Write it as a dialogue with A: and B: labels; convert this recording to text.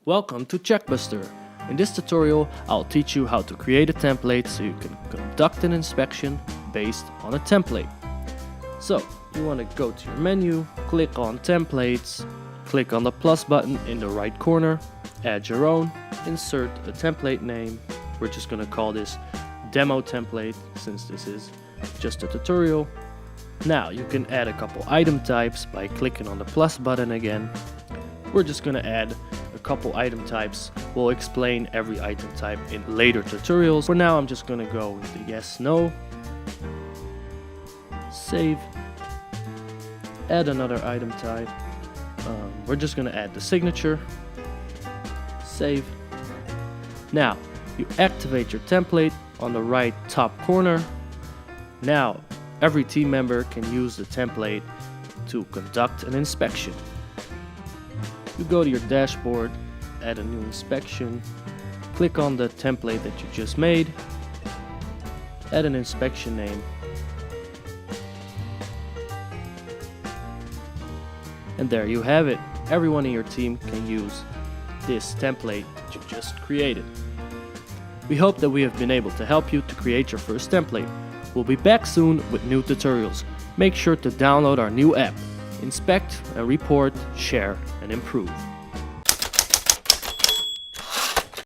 A: Welcome to Checkbuster. In this tutorial, I'll teach you how to create a template so you can conduct an inspection based on a template. So, you want to go to your menu, click on Templates, click on the plus button in the right corner, add your own, insert a template name. We're just going to call this Demo Template since this is just a tutorial. Now, you can add a couple item types by clicking on the plus button again. We're just going to add a couple item types. We'll explain every item type in later tutorials. For now, I'm just going to go with the yes, no. Save. Add another item type. We're just going to add the signature. Save. Now, you activate your template on the right top corner. Now, every team member can use the template to conduct an inspection. You go to your dashboard, add a new inspection, click on the template that you just made, add an inspection name, and there you have it. Everyone in your team can use this template that you just created. We hope that we have been able to help you to create your first template. We'll be back soon with new tutorials. Make sure to download our new app. Inspect and report, share and improve.